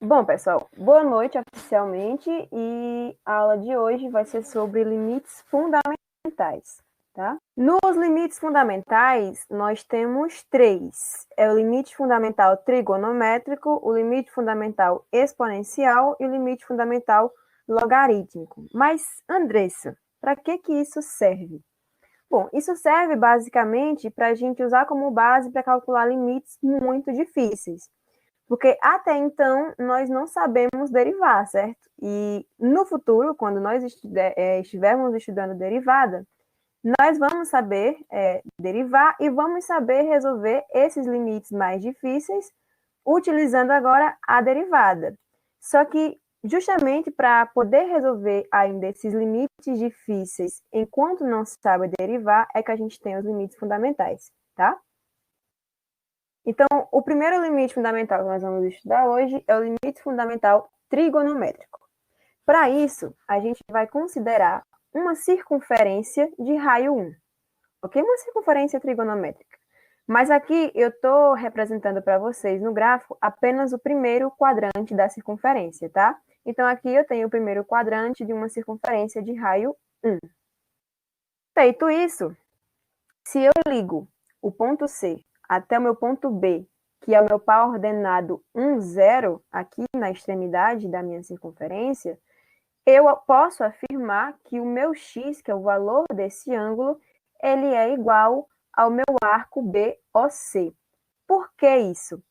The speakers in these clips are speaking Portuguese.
Bom, pessoal, boa noite oficialmente e a aula de hoje vai ser sobre limites fundamentais, tá? Nos limites fundamentais, nós temos três. É o limite fundamental trigonométrico, o limite fundamental exponencial e o limite fundamental logarítmico. Mas, Andressa, para que isso serve? Bom, isso serve basicamente para a gente usar como base para calcular limites muito difíceis. Porque até então nós não sabemos derivar, certo? E no futuro, quando nós estivermos estudando derivada, nós vamos saber derivar e vamos saber resolver esses limites mais difíceis utilizando agora a derivada. Só que justamente para poder resolver ainda esses limites difíceis enquanto não se sabe derivar, é que a gente tem os limites fundamentais, tá? Então, o primeiro limite fundamental que nós vamos estudar hoje é o limite fundamental trigonométrico. Para isso, a gente vai considerar uma circunferência de raio 1, ok? Uma circunferência trigonométrica. Mas aqui eu estou representando para vocês no gráfico apenas o primeiro quadrante da circunferência, tá? Então, aqui eu tenho o primeiro quadrante de uma circunferência de raio 1. Feito isso, se eu ligo o ponto C até o meu ponto B, que é o meu par ordenado 1, 0, aqui na extremidade da minha circunferência, eu posso afirmar que o meu x, que é o valor desse ângulo, ele é igual ao meu arco BOC. Por que isso?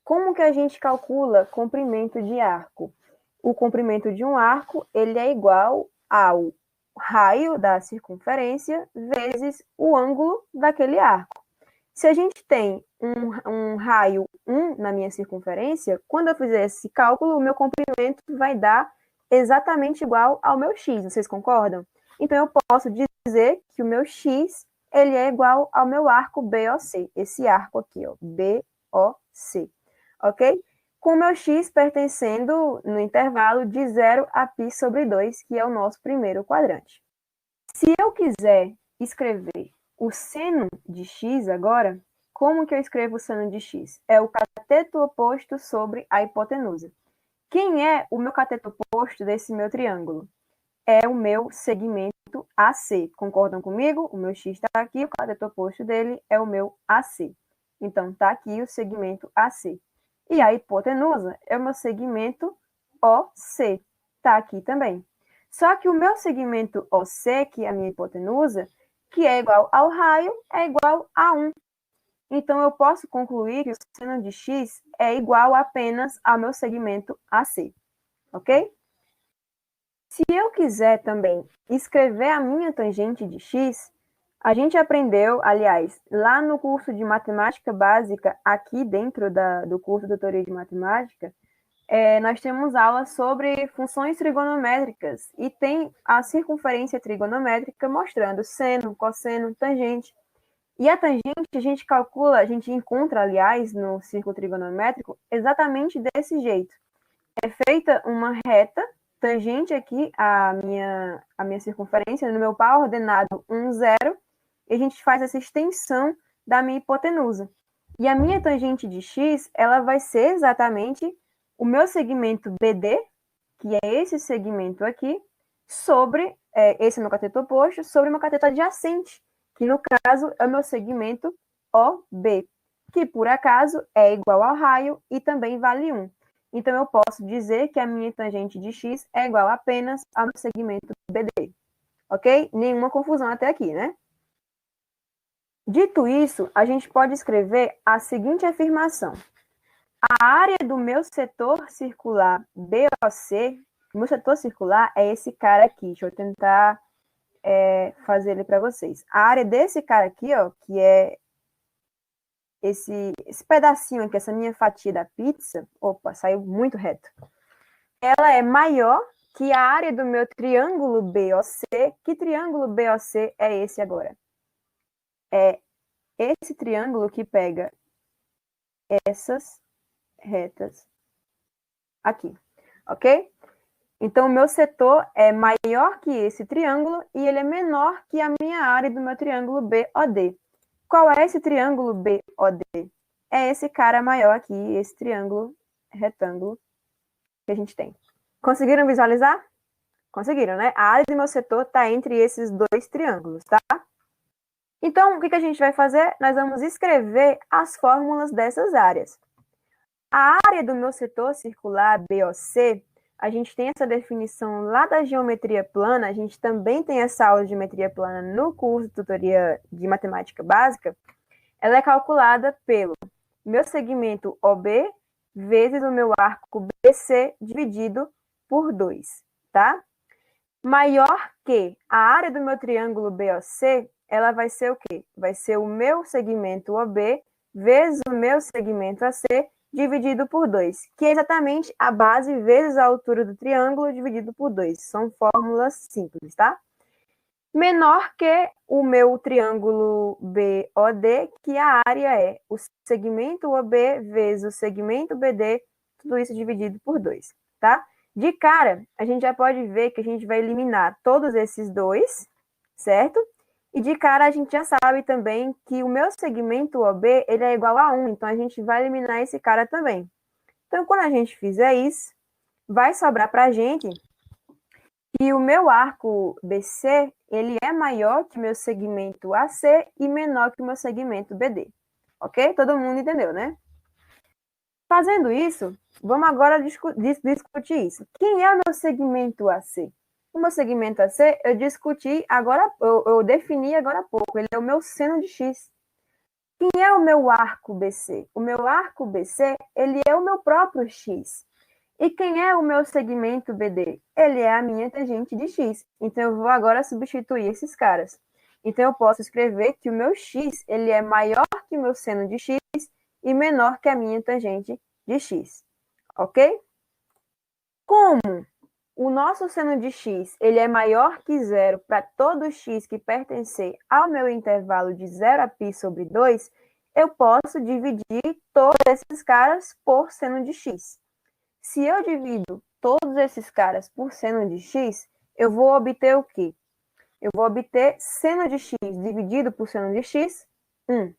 Como que a gente calcula comprimento de arco? O comprimento de um arco, ele é igual ao raio da circunferência vezes o ângulo daquele arco. Se a gente tem um raio 1 na minha circunferência, quando eu fizer esse cálculo, o meu comprimento vai dar exatamente igual ao meu x, vocês concordam? Então, eu posso dizer que o meu x ele é igual ao meu arco BOC, esse arco aqui, ó, BOC, ok? Com o meu x pertencendo no intervalo de 0 a π/2, que é o nosso primeiro quadrante. Se eu quiser escrever o seno de x agora, como que eu escrevo o seno de x? É o cateto oposto sobre a hipotenusa. Quem é o meu cateto oposto desse meu triângulo? É o meu segmento AC. Concordam comigo? O meu x está aqui, o cateto oposto dele é o meu AC. Então, está aqui o segmento AC. E a hipotenusa é o meu segmento OC. Está aqui também. Só que o meu segmento OC, que é a minha hipotenusa, que é igual ao raio, é igual a 1. Então, eu posso concluir que o seno de x é igual apenas ao meu segmento AC. Ok? Se eu quiser também escrever a minha tangente de x, a gente aprendeu, aliás, lá no curso de matemática básica, aqui dentro do curso de Doutoria de Matemática, nós temos aula sobre funções trigonométricas e tem a circunferência trigonométrica mostrando seno, cosseno, tangente. E a tangente a gente calcula, a gente encontra, aliás, no círculo trigonométrico, exatamente desse jeito. É feita uma reta tangente aqui a minha circunferência, no meu par ordenado 1, 0, e a gente faz essa extensão da minha hipotenusa. E a minha tangente de x, ela vai ser exatamente o meu segmento BD, que é esse segmento aqui, sobre esse meu cateto oposto, sobre o meu cateto adjacente, que no caso é o meu segmento OB, que por acaso é igual ao raio e também vale 1. Então, eu posso dizer que a minha tangente de x é igual apenas ao meu segmento BD. Ok? Nenhuma confusão até aqui, né? Dito isso, a gente pode escrever a seguinte afirmação. A área do meu setor circular BOC, o meu setor circular é esse cara aqui. Deixa eu tentar fazer ele para vocês. A área desse cara aqui, ó, que é esse pedacinho aqui, essa minha fatia da pizza, opa, saiu muito reto. Ela é maior que a área do meu triângulo BOC. Que triângulo BOC é esse agora? É esse triângulo que pega essas retas aqui, ok? Então, o meu setor é maior que esse triângulo e ele é menor que a minha área do meu triângulo BOD. Qual é esse triângulo BOD? É esse cara maior aqui, esse triângulo retângulo que a gente tem. Conseguiram visualizar? Conseguiram, né? A área do meu setor está entre esses dois triângulos, tá? Então, o que a gente vai fazer? Nós vamos escrever as fórmulas dessas áreas. A área do meu setor circular BOC, a gente tem essa definição lá da geometria plana, a gente também tem essa aula de geometria plana no curso de tutoria de matemática básica. Ela é calculada pelo meu segmento OB vezes o meu arco BC dividido por 2, tá? Maior que a área do meu triângulo BOC, ela vai ser o quê? Vai ser o meu segmento OB vezes o meu segmento AC dividido por 2, que é exatamente a base vezes a altura do triângulo dividido por 2. São fórmulas simples, tá? Menor que o meu triângulo BOD, que a área é o segmento OB vezes o segmento BD, tudo isso dividido por 2, tá? De cara, a gente já pode ver que a gente vai eliminar todos esses dois, certo? E de cara, a gente já sabe também que o meu segmento OB, ele é igual a 1, então a gente vai eliminar esse cara também. Então, quando a gente fizer isso, vai sobrar para a gente que o meu arco BC, ele é maior que o meu segmento AC e menor que o meu segmento BD. Ok? Todo mundo entendeu, né? Fazendo isso, vamos agora discutir isso. Quem é o meu segmento AC? O meu segmento AC, eu discuti agora, eu defini agora há pouco, ele é o meu seno de X. Quem é o meu arco BC? O meu arco BC, ele é o meu próprio X. E quem é o meu segmento BD? Ele é a minha tangente de X. Então, eu vou agora substituir esses caras. Então, eu posso escrever que o meu X, ele é maior que o meu seno de X e menor que a minha tangente de X. Ok? Como o nosso seno de X, ele é maior que zero para todo X que pertencer ao meu intervalo de 0 a π sobre 2, eu posso dividir todos esses caras por seno de X. Se eu divido todos esses caras por seno de X, eu vou obter o quê? Eu vou obter seno de X dividido por seno de X, 1.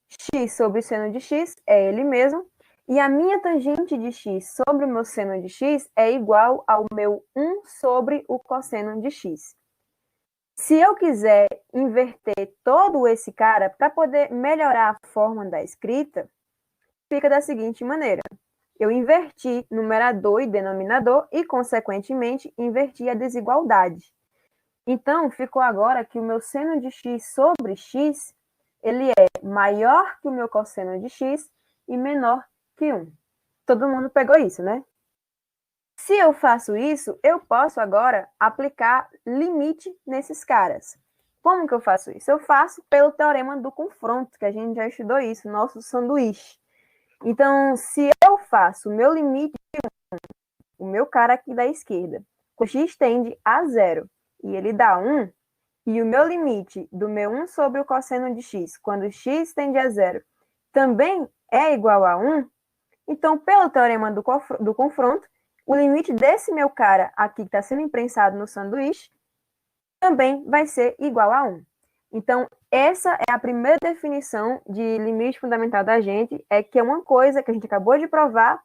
X sobre seno de X é ele mesmo. E a minha tangente de X sobre o meu seno de X é igual ao meu 1 sobre o cosseno de X. Se eu quiser inverter todo esse cara para poder melhorar a forma da escrita, fica da seguinte maneira. Eu inverti numerador e denominador e, consequentemente, inverti a desigualdade. Então, ficou agora que o meu seno de x sobre x, ele é maior que o meu cosseno de x e menor que 1. Todo mundo pegou isso, né? Se eu faço isso, eu posso agora aplicar limite nesses caras. Como que eu faço isso? Eu faço pelo teorema do confronto, que a gente já estudou isso, nosso sanduíche. Então, se eu faço o meu limite de 1, o meu cara aqui da esquerda, o x tende a 0 e ele dá 1, e o meu limite do meu 1 sobre o cosseno de x, quando x tende a 0, também é igual a 1, então, pelo teorema do confronto, o limite desse meu cara aqui que está sendo imprensado no sanduíche também vai ser igual a 1. Então, essa é a primeira definição de limite fundamental da gente, é que é uma coisa que a gente acabou de provar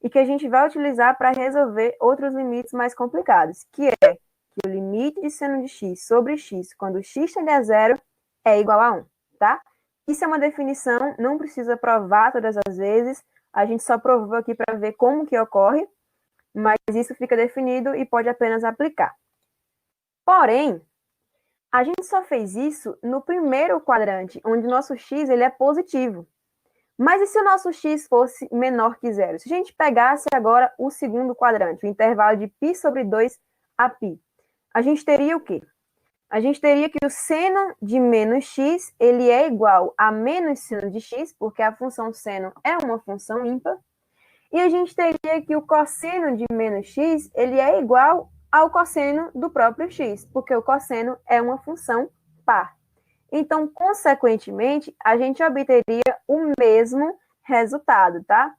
e que a gente vai utilizar para resolver outros limites mais complicados, que é que o limite de seno de x sobre x, quando x tende a 0, é igual a 1, tá? Isso é uma definição, não precisa provar todas as vezes, a gente só provou aqui para ver como que ocorre, mas isso fica definido e pode apenas aplicar. Porém, a gente só fez isso no primeiro quadrante, onde o nosso x ele é positivo. Mas e se o nosso x fosse menor que zero? Se a gente pegasse agora o segundo quadrante, o intervalo de π sobre 2 a π, a gente teria o quê? A gente teria que o seno de menos x, ele é igual a menos seno de x, porque a função seno é uma função ímpar, e a gente teria que o cosseno de menos x, ele é igual ao cosseno do próprio x, porque o cosseno é uma função par. Então, consequentemente, a gente obteria o mesmo resultado, tá?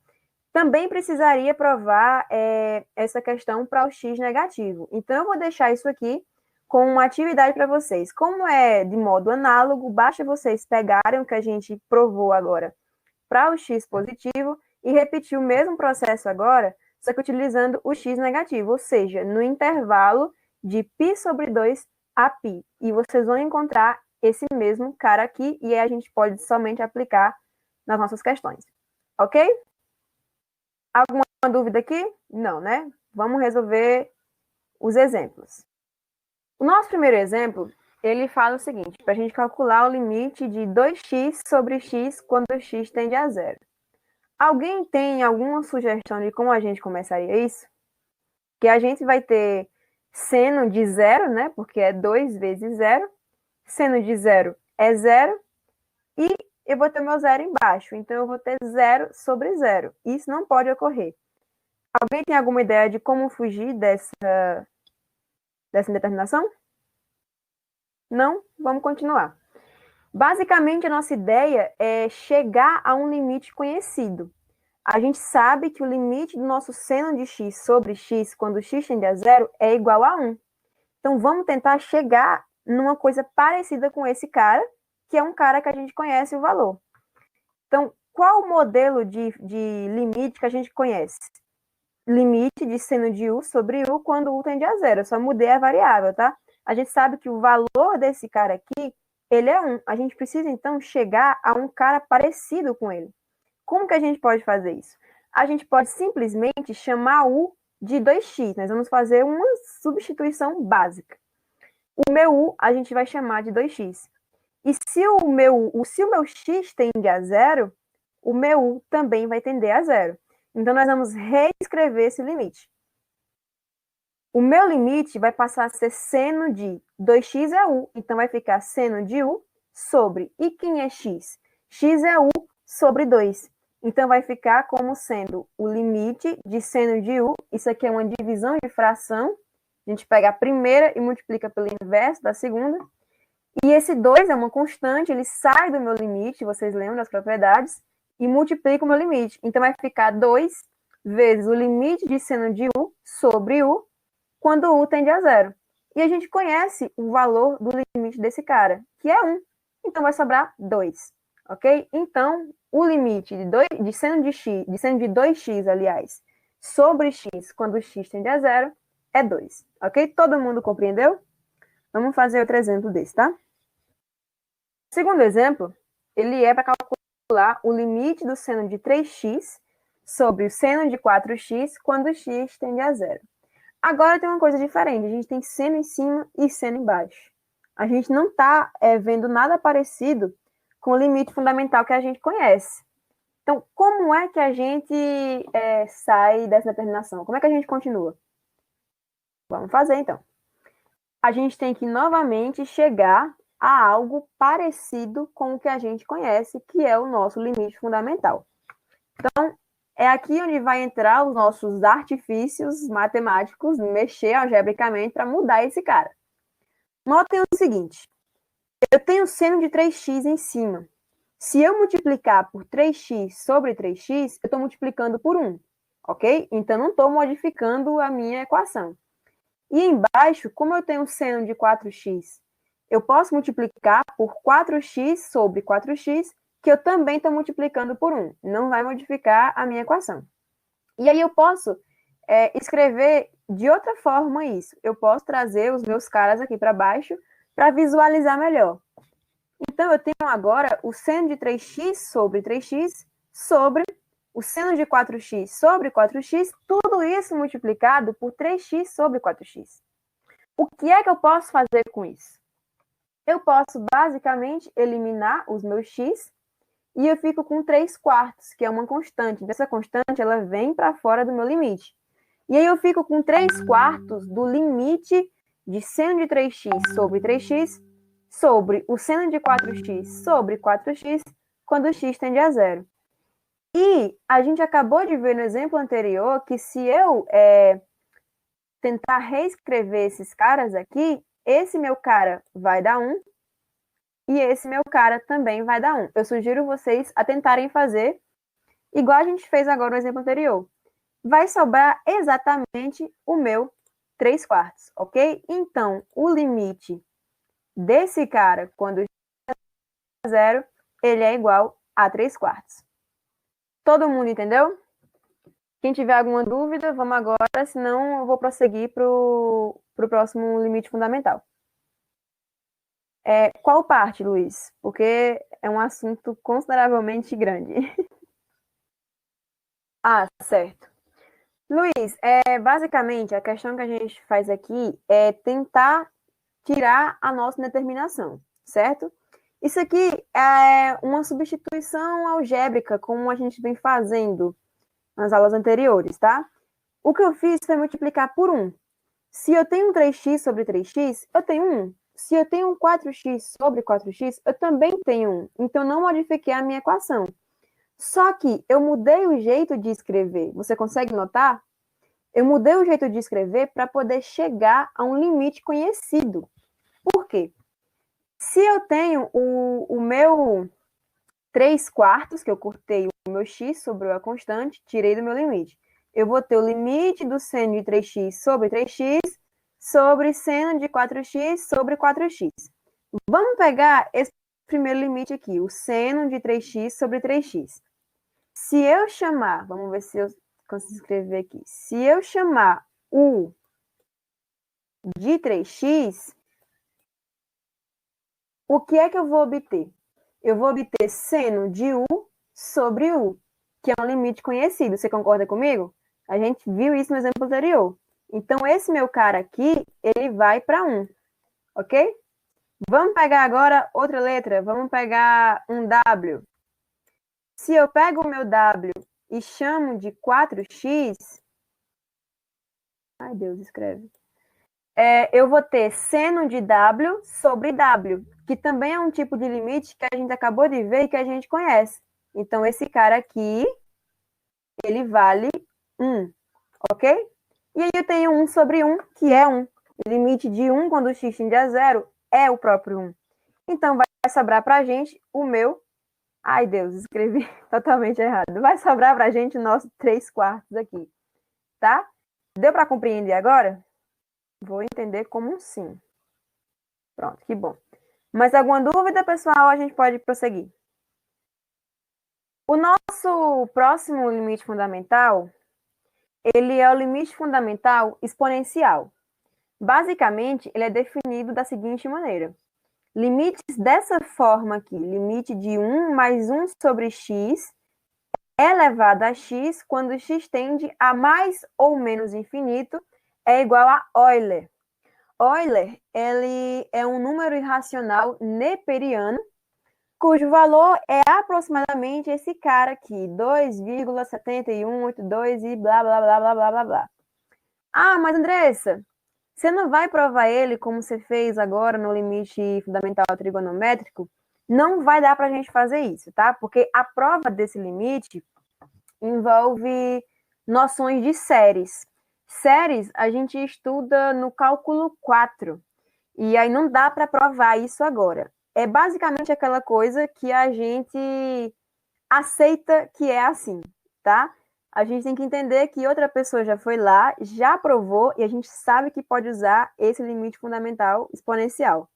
Também precisaria provar essa questão para o x negativo. Então, eu vou deixar isso aqui com uma atividade para vocês. Como é de modo análogo, basta vocês pegarem o que a gente provou agora para o x positivo e repetir o mesmo processo agora só que utilizando o x negativo, ou seja, no intervalo de π sobre 2 a π. E vocês vão encontrar esse mesmo cara aqui, e aí a gente pode somente aplicar nas nossas questões. Ok? Alguma dúvida aqui? Não, né? Vamos resolver os exemplos. O nosso primeiro exemplo, ele fala o seguinte, para a gente calcular o limite de 2x sobre x quando x tende a zero. Alguém tem alguma sugestão de como a gente começaria isso? Que a gente vai ter seno de zero, né? Porque é 2 vezes zero. Seno de zero é zero. E eu vou ter meu zero embaixo. Então, eu vou ter zero sobre zero. Isso não pode ocorrer. Alguém tem alguma ideia de como fugir dessa indeterminação? Não? Vamos continuar. Basicamente, a nossa ideia é chegar a um limite conhecido. A gente sabe que o limite do nosso seno de x sobre x, quando x tende a zero, é igual a 1. Então, vamos tentar chegar numa coisa parecida com esse cara, que é um cara que a gente conhece o valor. Então, qual o modelo de limite que a gente conhece? Limite de seno de u sobre u quando u tende a zero. Eu só mudei a variável, tá? A gente sabe que o valor desse cara aqui, ele é 1. A gente precisa, então, chegar a um cara parecido com ele. Como que a gente pode fazer isso? A gente pode simplesmente chamar u de 2x. Nós vamos fazer uma substituição básica. O meu u a gente vai chamar de 2x. E se o meu x tende a zero, o meu u também vai tender a zero. Então, nós vamos reescrever esse limite. O meu limite vai passar a ser seno de 2x é u. Então, vai ficar seno de u sobre... E quem é x? X é u sobre 2. Então, vai ficar como sendo o limite de seno de u. Isso aqui é uma divisão de fração. A gente pega a primeira e multiplica pelo inverso da segunda. E esse 2 é uma constante, ele sai do meu limite, vocês lembram das propriedades, e multiplica o meu limite. Então, vai ficar 2 vezes o limite de seno de u sobre u, quando u tende a zero. E a gente conhece o valor do limite desse cara, que é 1. Então, vai sobrar 2. Ok? Então, o limite de seno de x, de seno de 2x, aliás, sobre x, quando x tende a zero, é 2. Ok? Todo mundo compreendeu? Vamos fazer outro exemplo desse, tá? O segundo exemplo, ele é para calcular o limite do seno de 3x sobre o seno de 4x quando x tende a zero. Agora tem uma coisa diferente, a gente tem seno em cima e seno embaixo. A gente não está vendo nada parecido com o limite fundamental que a gente conhece. Então, como é que a gente sai dessa determinação? Como é que a gente continua? Vamos fazer, então. A gente tem que, novamente, chegar a algo parecido com o que a gente conhece, que é o nosso limite fundamental. Então, é aqui onde vai entrar os nossos artifícios matemáticos, mexer algebricamente para mudar esse cara. Notem o seguinte, eu tenho seno de 3x em cima. Se eu multiplicar por 3x sobre 3x, eu estou multiplicando por 1, ok? Então, não estou modificando a minha equação. E embaixo, como eu tenho seno de 4x, eu posso multiplicar por 4x sobre 4x, que eu também estou multiplicando por 1. Não vai modificar a minha equação. E aí eu posso escrever de outra forma isso. Eu posso trazer os meus caras aqui para baixo para visualizar melhor. Então, eu tenho agora o seno de 3x sobre 3x sobre o seno de 4x sobre 4x, tudo isso multiplicado por 3x sobre 4x. O que é que eu posso fazer com isso? Eu posso, basicamente, eliminar os meus x e eu fico com 3/4, que é uma constante. Essa constante, ela vem para fora do meu limite. E aí eu fico com 3/4 do limite de seno de 3x sobre 3x sobre o seno de 4x sobre 4x quando x tende a zero. E a gente acabou de ver no exemplo anterior que se eu tentar reescrever esses caras aqui, esse meu cara vai dar 1 e esse meu cara também vai dar 1. Eu sugiro vocês a tentarem fazer igual a gente fez agora no exemplo anterior. Vai sobrar exatamente o meu 3/4, ok? Então, o limite desse cara, quando é zero, ele é igual a 3/4. Todo mundo entendeu? Quem tiver alguma dúvida, vamos agora, senão eu vou prosseguir para o próximo limite fundamental. Qual parte, Luiz? Porque é um assunto consideravelmente grande. Ah, certo. Luiz, basicamente a questão que a gente faz aqui é tentar tirar a nossa determinação, certo? Isso aqui é uma substituição algébrica, como a gente vem fazendo nas aulas anteriores, tá? O que eu fiz foi multiplicar por 1. Se eu tenho 3x sobre 3x, eu tenho 1. Se eu tenho 4x sobre 4x, eu também tenho 1. Então, não modifiquei a minha equação. Só que eu mudei o jeito de escrever. Você consegue notar? Eu mudei o jeito de escrever para poder chegar a um limite conhecido. Por quê? Se eu tenho o meu 3 quartos, que eu cortei o meu x, sobrou a constante, tirei do meu limite. Eu vou ter o limite do seno de 3x sobre 3x sobre seno de 4x sobre 4x. Vamos pegar esse primeiro limite aqui, o seno de 3x sobre 3x. Se eu chamar, vamos ver se eu consigo escrever aqui. Se eu chamar u de 3x, o que é que eu vou obter? Eu vou obter seno de u sobre u, que é um limite conhecido. Você concorda comigo? A gente viu isso no exemplo anterior. Então, esse meu cara aqui, ele vai para 1, ok? Vamos pegar agora outra letra. Vamos pegar um W. Se eu pego o meu W e chamo de 4x... Ai, Deus, escreve. Eu vou ter seno de W sobre W, que também é um tipo de limite que a gente acabou de ver e que a gente conhece. Então, esse cara aqui, ele vale 1, ok? E aí eu tenho 1 sobre 1, que é 1. O limite de 1 quando o x tende a 0 é o próprio 1. Então, vai sobrar para a gente o meu... Ai, Deus, escrevi totalmente errado. Vai sobrar para a gente o nosso 3 quartos aqui, tá? Deu para compreender agora? Vou entender como um sim. Pronto, que bom. Mais alguma dúvida, pessoal? A gente pode prosseguir. O nosso próximo limite fundamental, ele é o limite fundamental exponencial. Basicamente, ele é definido da seguinte maneira. Limites dessa forma aqui, limite de 1 mais 1 sobre x elevado a x, quando x tende a mais ou menos infinito, é igual a Euler. Euler, ele é um número irracional neperiano, cujo valor é aproximadamente esse cara aqui, 2,7182 e blá, blá, blá, blá, blá, blá, blá. Ah, mas Andressa, você não vai provar ele como você fez agora no limite fundamental trigonométrico? Não vai dar para a gente fazer isso, tá? Porque a prova desse limite envolve noções de séries. Séries a gente estuda no cálculo 4. E aí não dá para provar isso agora. É basicamente aquela coisa que a gente aceita que é assim, tá? A gente tem que entender que outra pessoa já foi lá, já provou, e a gente sabe que pode usar esse limite fundamental exponencial,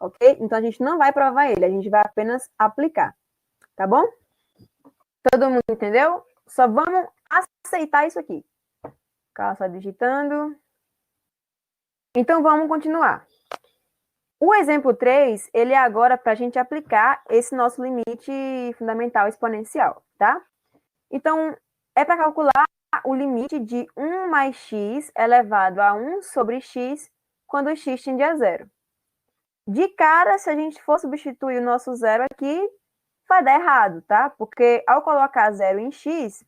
ok? Então, a gente não vai provar ele, a gente vai apenas aplicar, tá bom? Todo mundo entendeu? Só vamos aceitar isso aqui. Ficar só digitando. Então, vamos continuar. O exemplo 3, ele é agora para a gente aplicar esse nosso limite fundamental exponencial, tá? Então, é para calcular o limite de 1 mais x elevado a 1 sobre x quando x tende a 0. De cara, se a gente for substituir o nosso zero aqui, vai dar errado, tá? Porque ao colocar 0 em x,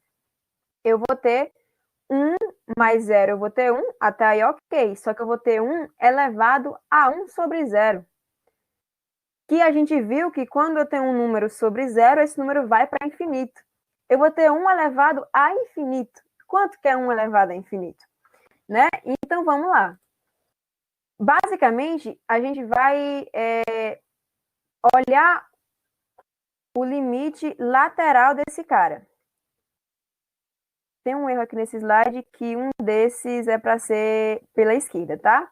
eu vou ter 1 mais 0, eu vou ter 1, até aí ok. Só que eu vou ter 1 elevado a 1 sobre 0. Que a gente viu que quando eu tenho um número sobre 0, esse número vai para infinito. Eu vou ter 1 elevado a infinito. Quanto que é 1 elevado a infinito? Né? Então, vamos lá. Basicamente, a gente vai olhar o limite lateral desse cara. Tem um erro aqui nesse slide que um desses é para ser pela esquerda, tá?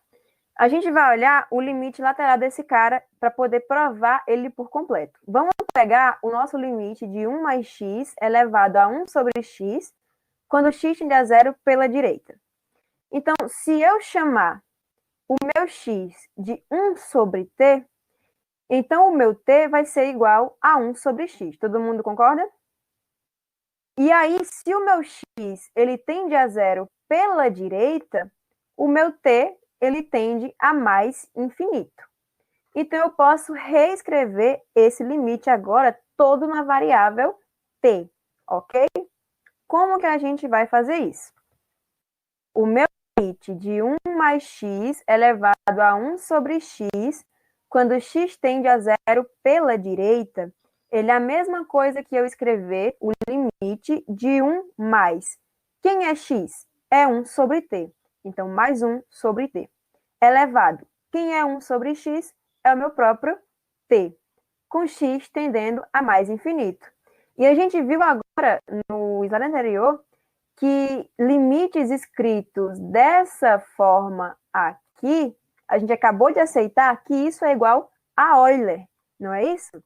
A gente vai olhar o limite lateral desse cara para poder provar ele por completo. Vamos pegar o nosso limite de 1 mais x elevado a 1 sobre x quando x tende a zero pela direita. Então, se eu chamar o meu x de 1 sobre t, então o meu t vai ser igual a 1 sobre x. Todo mundo concorda? E aí, se o meu x ele tende a zero pela direita, o meu t ele tende a mais infinito. Então, eu posso reescrever esse limite agora todo na variável t, ok? Como que a gente vai fazer isso? O meu limite de 1 mais x elevado a 1 sobre x, quando x tende a zero pela direita, ele é a mesma coisa que eu escrever o limite de 1 mais. Quem é x? É 1 sobre t. Então, mais 1 sobre t. Elevado. Quem é 1 sobre x? É o meu próprio t, com x tendendo a mais infinito. E a gente viu agora, no slide anterior, que limites escritos dessa forma aqui, a gente acabou de aceitar que isso é igual a Euler, não é isso?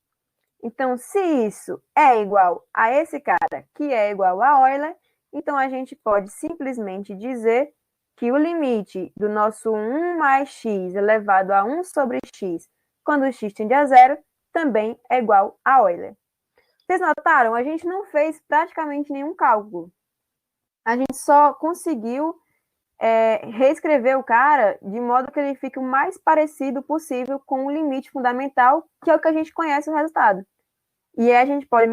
Então, se isso é igual a esse cara, que é igual a Euler, então a gente pode simplesmente dizer que o limite do nosso 1 mais x elevado a 1 sobre x, quando x tende a zero, também é igual a Euler. Vocês notaram? A gente não fez praticamente nenhum cálculo. A gente só conseguiu reescrever o cara de modo que ele fique o mais parecido possível com o limite fundamental, que é o que a gente conhece o resultado. E aí a gente pode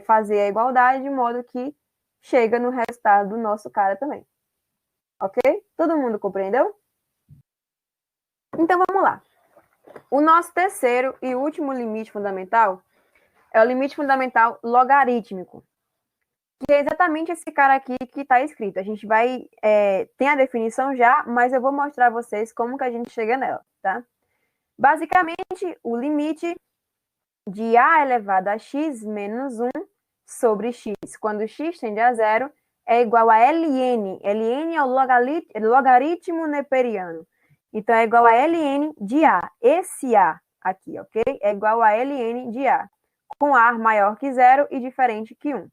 fazer a igualdade de modo que chega no resultado do nosso cara também. Ok? Todo mundo compreendeu? Então vamos lá. O nosso terceiro e último limite fundamental é o limite fundamental logarítmico, que é exatamente esse cara aqui que está escrito. A gente vai... tem a definição já, mas eu vou mostrar a vocês como que a gente chega nela, tá? Basicamente, o limite de a elevado a x menos 1 sobre x, quando x tende a zero, é igual a ln. Ln é o logaritmo neperiano. Então, é igual a ln de a. Esse a aqui, ok? É igual a ln de a, com a maior que zero e diferente que 1.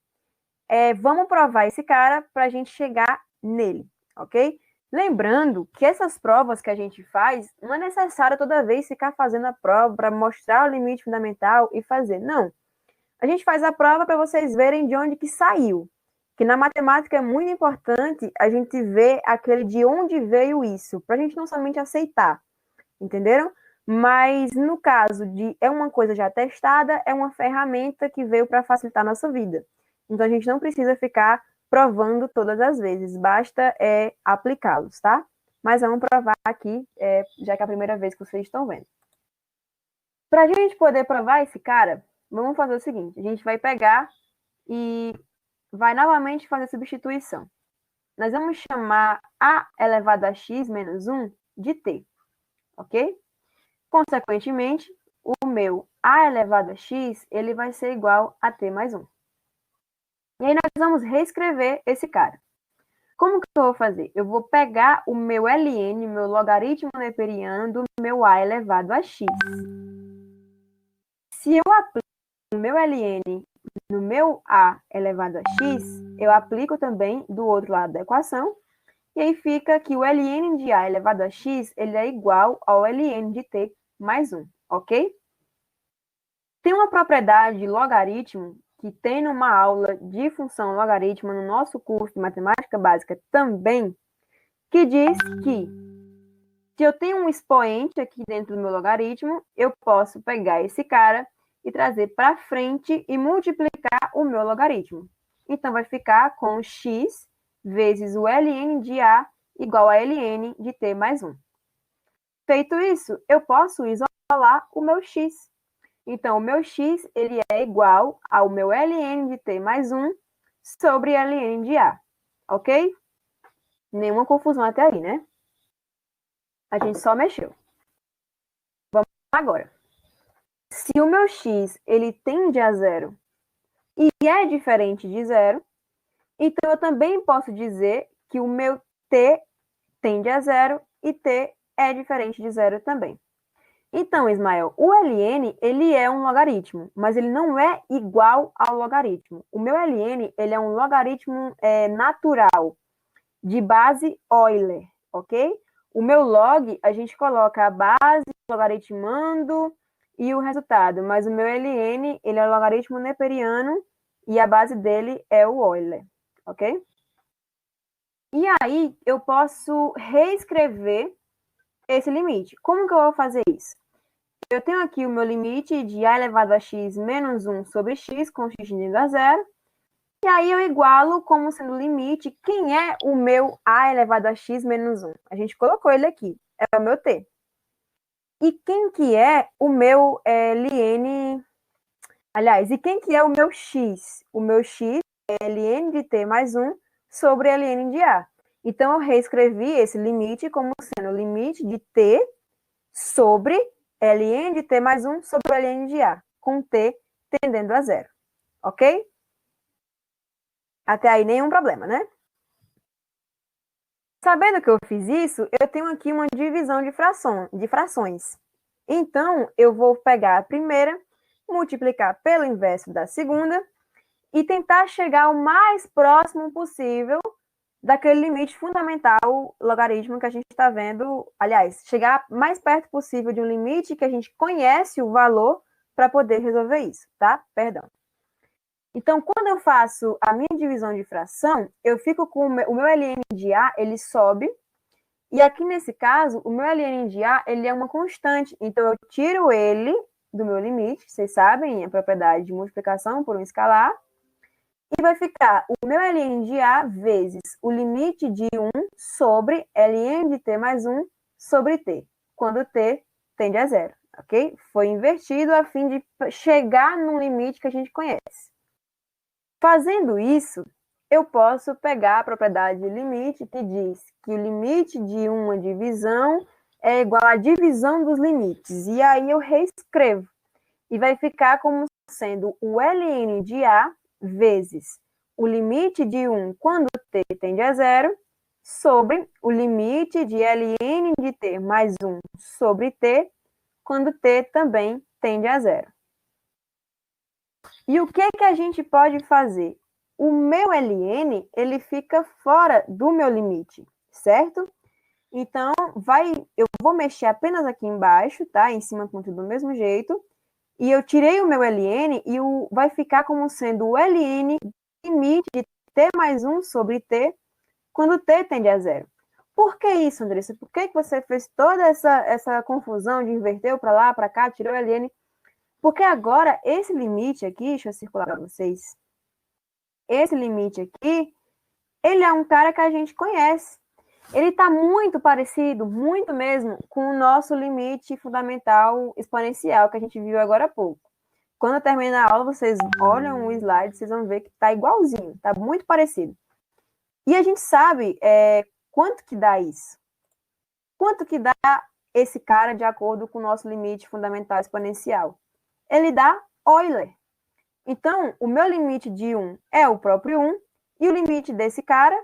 Vamos provar esse cara para a gente chegar nele, ok? Lembrando que essas provas que a gente faz, não é necessário toda vez ficar fazendo a prova para mostrar o limite fundamental e fazer. Não. A gente faz a prova para vocês verem de onde que saiu. Que na matemática é muito importante a gente ver aquele de onde veio isso, para a gente não somente aceitar, entenderam? Mas no caso de é uma coisa já testada, é uma ferramenta que veio para facilitar a nossa vida. Então a gente não precisa ficar provando todas as vezes, basta aplicá-los, tá? Mas vamos provar aqui, já que é a primeira vez que vocês estão vendo. Para a gente poder provar esse cara, vamos fazer o seguinte, a gente vai pegar e vai novamente fazer a substituição. Nós vamos chamar a elevado a x menos 1 de t, ok? Consequentemente, o meu a elevado a x, ele vai ser igual a t mais 1. E aí nós vamos reescrever esse cara. Como que eu vou fazer? Eu vou pegar o meu ln, meu logaritmo neperiano, do meu a elevado a x. Se eu aplico o meu ln no meu a elevado a x, eu aplico também do outro lado da equação, e aí fica que o ln de a elevado a x, ele é igual ao ln de t mais 1, ok? Tem uma propriedade de logaritmo que tem numa aula de função logarítmica no nosso curso de matemática básica também, que diz que se eu tenho um expoente aqui dentro do meu logaritmo, eu posso pegar esse cara e trazer para frente e multiplicar o meu logaritmo. Então, vai ficar com x vezes o ln de a igual a ln de t mais 1. Feito isso, eu posso isolar o meu x. Então, o meu x ele é igual ao meu ln de t mais 1 sobre ln de a, ok? Nenhuma confusão até aí, né? A gente só mexeu. Vamos agora. Se o meu x ele tende a zero e é diferente de zero, então eu também posso dizer que o meu t tende a zero e t é diferente de zero também. Então, Ismael, o ln, ele é um logaritmo, mas ele não é igual ao logaritmo. O meu ln, ele é um logaritmo natural, de base Euler, ok? O meu log, a gente coloca a base, logaritmando e o resultado, mas o meu ln, ele é o logaritmo neperiano e a base dele é o Euler, ok? E aí, eu posso reescrever esse limite. Como que eu vou fazer isso? Eu tenho aqui o meu limite de a elevado a x menos 1 sobre x, com x tendendo a zero. E aí eu igualo como sendo limite quem é o meu a elevado a x menos 1. A gente colocou ele aqui, é o meu t. E quem que é o meu ln... Aliás, e quem que é o meu x? O meu x é ln de t mais 1 sobre ln de a. Então, eu reescrevi esse limite como sendo o limite de t sobre ln de t mais 1 sobre ln de a, com t tendendo a zero. Ok? Até aí, nenhum problema, né? Sabendo que eu fiz isso, eu tenho aqui uma divisão de frações. Então, eu vou pegar a primeira, multiplicar pelo inverso da segunda e tentar chegar o mais próximo possível daquele limite fundamental logaritmo que a gente está vendo. Aliás, chegar mais perto possível de um limite que a gente conhece o valor para poder resolver isso, tá? Perdão. Então, quando eu faço a minha divisão de fração, eu fico com o meu ln de a, ele sobe, e aqui nesse caso, o meu ln de a, ele é uma constante, então eu tiro ele do meu limite, vocês sabem, a propriedade de multiplicação por um escalar, e vai ficar o meu ln de a vezes o limite de 1 sobre ln de t mais 1 sobre t, quando t tende a zero, ok? Foi invertido a fim de chegar no limite que a gente conhece. Fazendo isso, eu posso pegar a propriedade de limite que diz que o limite de uma divisão é igual à divisão dos limites. E aí eu reescrevo. E vai ficar como sendo o ln de a vezes o limite de 1 quando t tende a zero sobre o limite de ln de t mais 1 sobre t quando t também tende a zero. E o que a gente pode fazer? O meu ln, ele fica fora do meu limite, certo? Então, eu vou mexer apenas aqui embaixo, tá? Em cima continua do mesmo jeito. E eu tirei o meu ln e vai ficar como sendo o ln limite de t mais 1 sobre t quando t tende a zero. Por que isso, Andressa? Por que você fez toda essa confusão de inverter para lá, para cá, tirou o ln? Porque agora, esse limite aqui, deixa eu circular para vocês. Esse limite aqui, ele é um cara que a gente conhece. Ele está muito parecido, muito mesmo, com o nosso limite fundamental exponencial que a gente viu agora há pouco. Quando eu terminar a aula, vocês olham o slide, vocês vão ver que está igualzinho, está muito parecido. E a gente sabe quanto que dá isso. Quanto que dá esse cara de acordo com o nosso limite fundamental exponencial? Ele dá Euler. Então, o meu limite de 1 é o próprio 1, e o limite desse cara,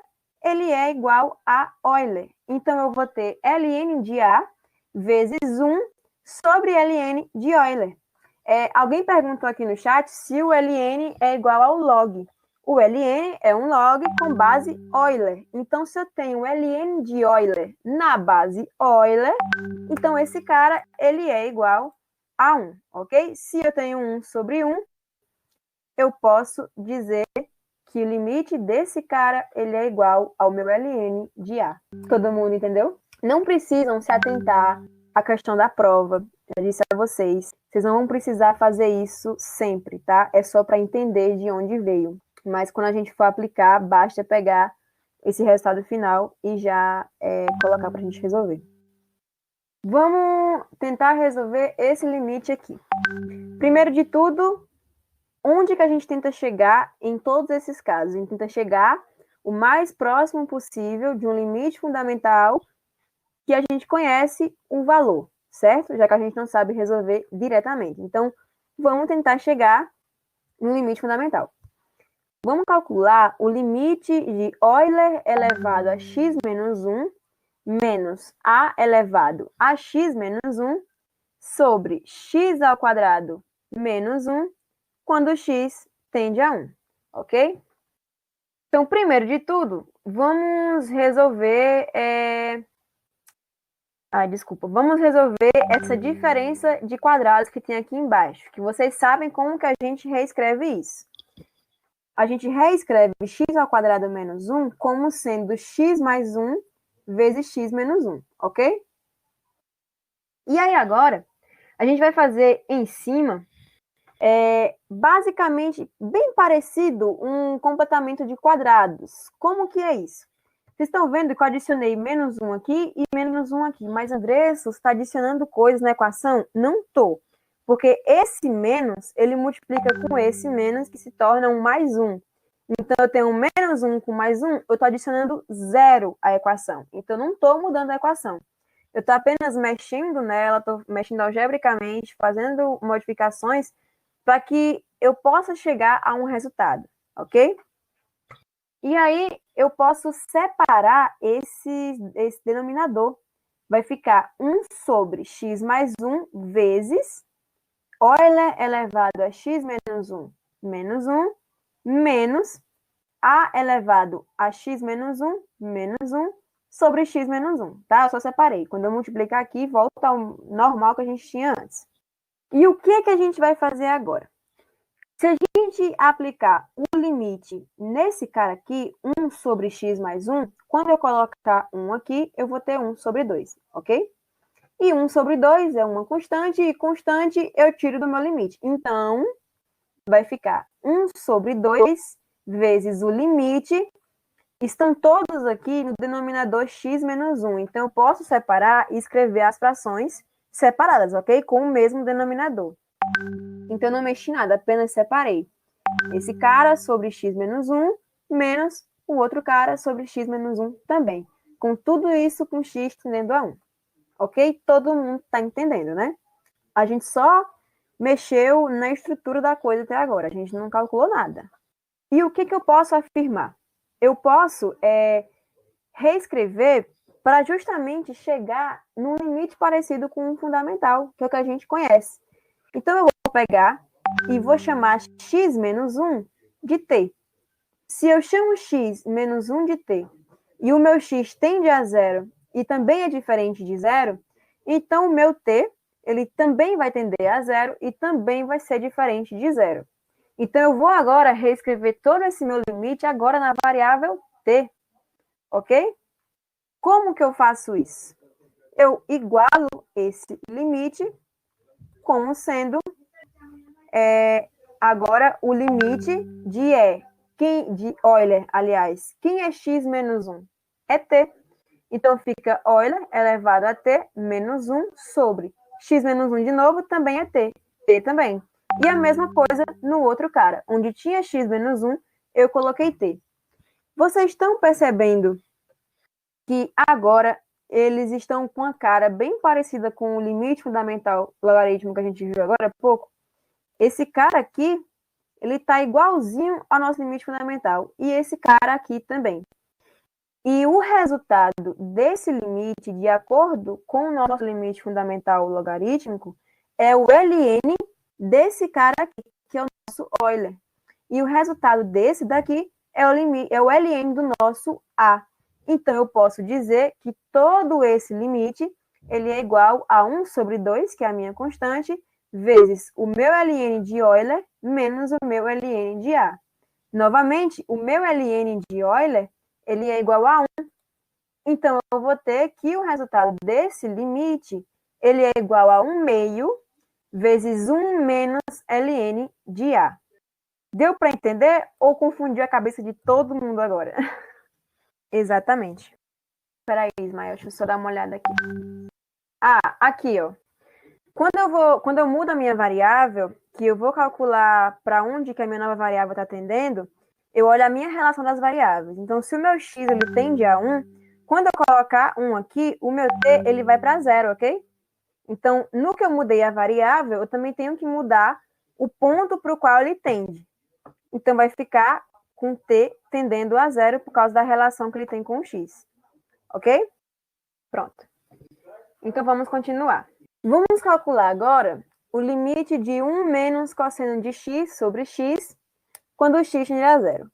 ele é igual a Euler. Então, eu vou ter ln de a vezes 1 sobre ln de Euler. Alguém perguntou aqui no chat se o ln é igual ao log. O ln é um log com base Euler. Então, se eu tenho ln de Euler na base Euler, então esse cara, ele é igual a 1, ok? Se eu tenho 1 sobre 1, eu posso dizer que o limite desse cara, ele é igual ao meu ln de a. Todo mundo entendeu? Não precisam se atentar à questão da prova. Eu disse a vocês, vocês não vão precisar fazer isso sempre, tá? É só para entender de onde veio. Mas quando a gente for aplicar, basta pegar esse resultado final e já colocar para a gente resolver. Vamos tentar resolver esse limite aqui. Primeiro de tudo, onde que a gente tenta chegar em todos esses casos? A gente tenta chegar o mais próximo possível de um limite fundamental que a gente conhece o valor, certo? Já que a gente não sabe resolver diretamente. Então, vamos tentar chegar no limite fundamental. Vamos calcular o limite de Euler elevado a x menos 1 menos a elevado a x menos 1 sobre x ao quadrado menos 1, quando x tende a 1, ok? Então, primeiro de tudo, vamos resolver... vamos resolver essa diferença de quadrados que tem aqui embaixo, que vocês sabem como que a gente reescreve isso. A gente reescreve x ao quadrado menos 1 como sendo x mais 1 vezes x menos 1, ok? E aí agora, a gente vai fazer em cima, basicamente, bem parecido, um completamento de quadrados. Como que é isso? Vocês estão vendo que eu adicionei menos 1 aqui e menos 1 aqui. Mas, Andressa, você está adicionando coisas na equação? Não estou. Porque esse menos, ele multiplica com esse menos, que se torna um mais 1. Então, eu tenho um menos 1 com mais 1, eu estou adicionando 0 à equação. Então, eu não estou mudando a equação. Eu estou apenas mexendo nela, estou mexendo algebricamente, fazendo modificações para que eu possa chegar a um resultado, ok? E aí, eu posso separar esse denominador. Vai ficar 1 sobre x mais 1 vezes Euler elevado a x menos 1 menos a elevado a x menos 1 sobre x menos 1, tá? Eu só separei. Quando eu multiplicar aqui, volta ao normal que a gente tinha antes. E o que a gente vai fazer agora? Se a gente aplicar o limite nesse cara aqui, 1 sobre x mais 1, quando eu colocar 1 aqui, eu vou ter 1 sobre 2, ok? E 1 sobre 2 é uma constante, e constante eu tiro do meu limite. Então, vai ficar 1 sobre 2 vezes o limite. Estão todos aqui no denominador x menos 1. Então, eu posso separar e escrever as frações separadas, ok? Com o mesmo denominador. Então, eu não mexi nada, apenas separei. Esse cara sobre x menos 1, menos o outro cara sobre x menos 1 também. Com tudo isso com x tendendo a 1. Ok? Todo mundo está entendendo, né? A gente só mexeu na estrutura da coisa até agora. A gente não calculou nada. E o que eu posso afirmar? Eu posso reescrever para justamente chegar num limite parecido com um fundamental, que é o que a gente conhece. Então, eu vou pegar e vou chamar x menos 1 de t. Se eu chamo x menos 1 de t e o meu x tende a zero e também é diferente de zero, então o meu t ele também vai tender a zero e também vai ser diferente de zero. Então, eu vou agora reescrever todo esse meu limite agora na variável t, ok? Como que eu faço isso? Eu igualo esse limite como sendo agora o limite de Euler, aliás. Quem é x menos 1? É t. Então, fica Euler elevado a t menos 1 sobre x menos 1 de novo, também é t. T também. E a mesma coisa no outro cara. Onde tinha x menos 1, eu coloquei t. Vocês estão percebendo que agora eles estão com a cara bem parecida com o limite fundamental logaritmo que a gente viu agora há pouco? Esse cara aqui, ele está igualzinho ao nosso limite fundamental. E esse cara aqui também. E o resultado desse limite, de acordo com o nosso limite fundamental logarítmico, é o ln desse cara aqui, que é o nosso Euler. E o resultado desse daqui é o ln do nosso A. Então, eu posso dizer que todo esse limite ele é igual a 1 sobre 2, que é a minha constante, vezes o meu ln de Euler menos o meu ln de A. Novamente, o meu ln de Euler ele é igual a 1. Então, eu vou ter que o resultado desse limite ele é igual a 1 meio vezes 1 menos ln de A. Deu para entender ou confundiu a cabeça de todo mundo agora? Exatamente. Espera aí, Ismael, deixa eu só dar uma olhada aqui. Aqui, ó. Quando eu mudo a minha variável, que eu vou calcular para onde que a minha nova variável está tendendo, eu olho a minha relação das variáveis. Então, se o meu x ele tende a 1, quando eu colocar 1 aqui, o meu t ele vai para 0, ok? Então, no que eu mudei a variável, eu também tenho que mudar o ponto para o qual ele tende. Então, vai ficar com t tendendo a 0 por causa da relação que ele tem com o x. Ok? Pronto. Então, vamos continuar. Vamos calcular agora o limite de 1 menos cosseno de x sobre x, quando o x tende a zero.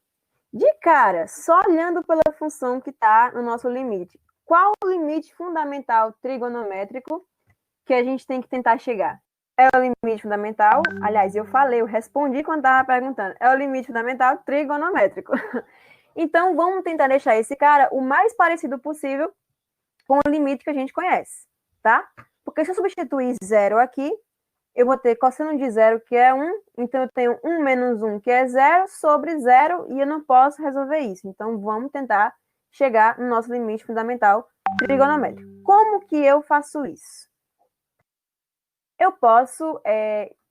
De cara, só olhando pela função que está no nosso limite, qual o limite fundamental trigonométrico que a gente tem que tentar chegar? É o limite fundamental, aliás, eu respondi quando estava perguntando, é o limite fundamental trigonométrico. Então, vamos tentar deixar esse cara o mais parecido possível com o limite que a gente conhece, tá? Porque se eu substituir zero aqui, eu vou ter cosseno de zero, que é 1, então eu tenho 1 menos 1, que é zero, sobre zero, e eu não posso resolver isso. Então, vamos tentar chegar no nosso limite fundamental trigonométrico. Como que eu faço isso? Eu posso...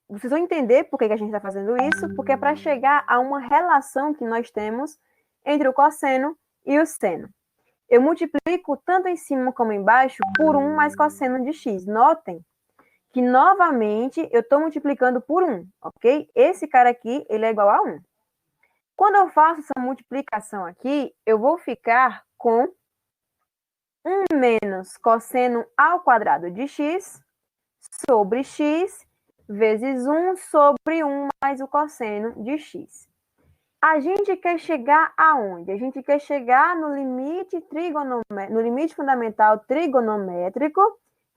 vocês vão entender por que a gente está fazendo isso, porque é para chegar a uma relação que nós temos entre o cosseno e o seno. Eu multiplico tanto em cima como embaixo por 1 mais cosseno de x. Notem que, novamente, eu estou multiplicando por 1, ok? Esse cara aqui, ele é igual a 1. Quando eu faço essa multiplicação aqui, eu vou ficar com 1 menos cosseno ao quadrado de x sobre x vezes 1 sobre 1 mais o cosseno de x. A gente quer chegar aonde? A gente quer chegar no limite fundamental trigonométrico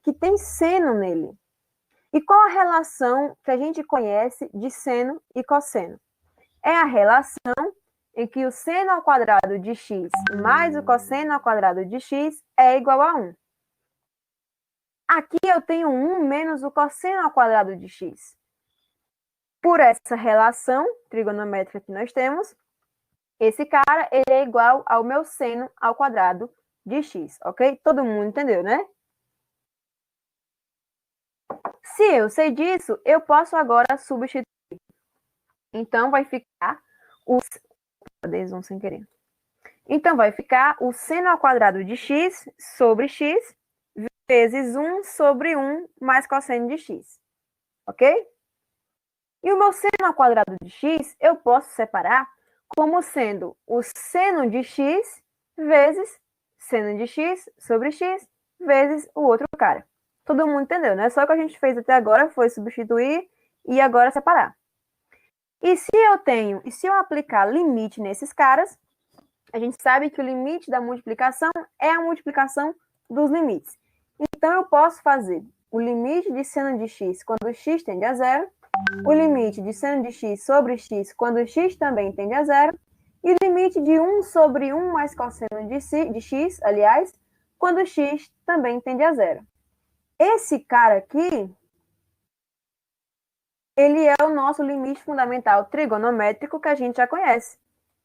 que tem seno nele. E qual a relação que a gente conhece de seno e cosseno? É a relação em que o seno ao quadrado de x mais o cosseno ao quadrado de x é igual a 1. Aqui eu tenho 1 menos o cosseno ao quadrado de x. Por essa relação trigonométrica que nós temos, esse cara ele é igual ao meu seno ao quadrado de x, ok? Todo mundo entendeu, né? Se eu sei disso, eu posso agora substituir. Então, vai ficar o... sem querer. Então, vai ficar o seno ao quadrado de x sobre x vezes 1 sobre 1 mais cosseno de x. Ok? E o meu seno ao quadrado de x, eu posso separar como sendo o seno de x vezes seno de x sobre x vezes o outro cara. Todo mundo entendeu, né? Só o que a gente fez até agora foi substituir e agora separar. E se eu aplicar limite nesses caras, a gente sabe que o limite da multiplicação é a multiplicação dos limites. Então, eu posso fazer o limite de seno de x quando x tende a zero, o limite de seno de x sobre x quando x também tende a zero, e o limite de 1 sobre 1 mais cosseno de x, aliás, quando x também tende a zero. Esse cara aqui, ele é o nosso limite fundamental trigonométrico que a gente já conhece.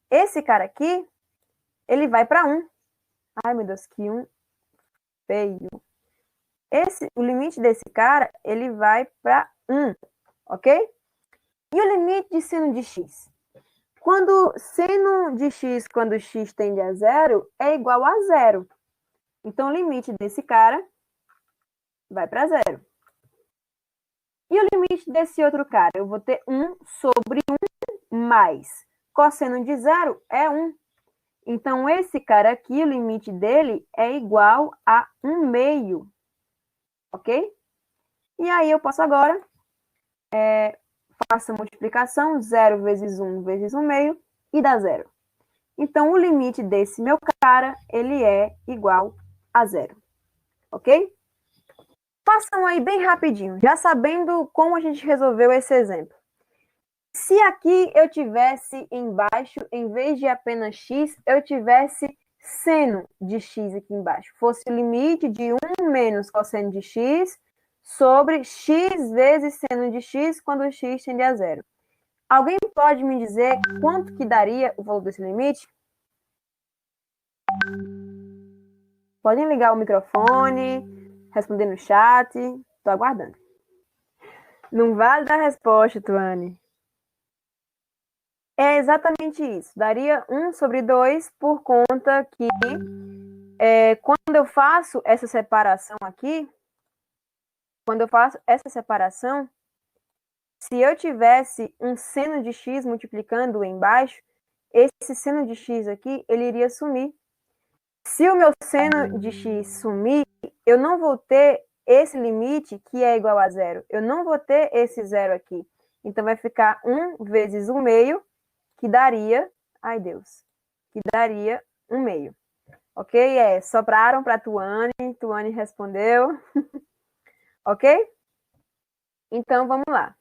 Esse cara aqui, ele vai para 1. Ai, meu Deus, que 1 feio. O limite desse cara, ele vai para 1, ok? E o limite de seno de x? Quando seno de x, quando x tende a zero, é igual a zero. Então, o limite desse cara vai para zero. E o limite desse outro cara? Eu vou ter 1 sobre 1 mais cosseno de zero é 1. Então, esse cara aqui, o limite dele é igual a 1 meio. Ok? E aí, eu posso agora faço a multiplicação, 0 vezes 1 vezes 1 meio, e dá 0. Então, o limite desse meu cara, ele é igual a 0. Ok? Façam aí bem rapidinho, já sabendo como a gente resolveu esse exemplo. Se aqui eu tivesse embaixo, em vez de apenas x, eu tivesse seno de x aqui embaixo. Fosse o limite de 1 menos cosseno de x sobre x vezes seno de x quando x tende a zero. Alguém pode me dizer quanto que daria o valor desse limite? Podem ligar o microfone, responder no chat. Estou aguardando. Não vale dar resposta, Tuane. É exatamente isso. Daria 1 sobre 2 por conta que quando eu faço essa separação aqui, se eu tivesse um seno de x multiplicando embaixo, esse seno de x aqui, ele iria sumir. Se o meu seno de x sumir, eu não vou ter esse limite que é igual a zero. Eu não vou ter esse zero aqui. Então, vai ficar 1 vezes 1 meio, que daria... Ai, Deus. Que daria 1 meio. Ok? Sopraram para Tuane. Tuane respondeu. Ok? Então, vamos lá.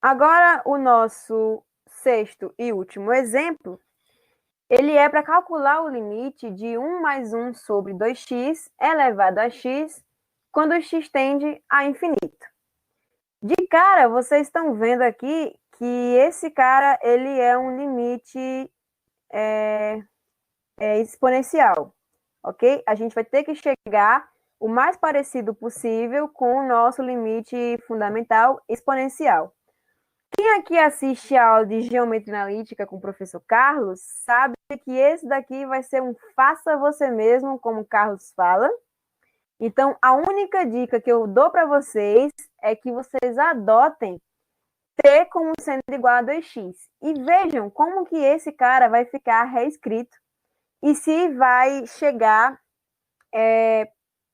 Agora, o nosso sexto e último exemplo, ele é para calcular o limite de 1 mais 1 sobre 2x elevado a x, quando x tende a infinito. De cara, vocês estão vendo aqui que esse cara, ele é um limite exponencial, ok? A gente vai ter que chegar o mais parecido possível com o nosso limite fundamental exponencial. Quem aqui assiste a aula de geometria analítica com o professor Carlos sabe que esse daqui vai ser um faça você mesmo, como o Carlos fala. Então, a única dica que eu dou para vocês é que vocês adotem t como sendo igual a 2x. E vejam como que esse cara vai ficar reescrito e se vai chegar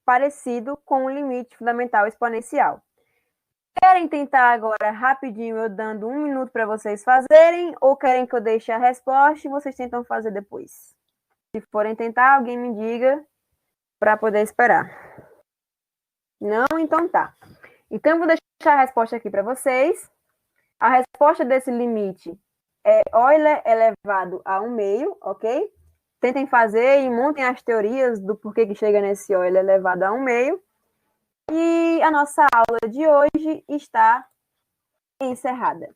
parecido com o limite fundamental exponencial. Querem tentar agora rapidinho, eu dando 1 minuto para vocês fazerem, ou querem que eu deixe a resposta e vocês tentam fazer depois? Se forem tentar, alguém me diga para poder esperar. Não? Então tá. Então, eu vou deixar a resposta aqui para vocês. A resposta desse limite é Euler elevado a 1 meio, ok? Tentem fazer e montem as teorias do porquê que chega nesse Euler elevado a 1 meio. E a nossa aula de hoje está encerrada.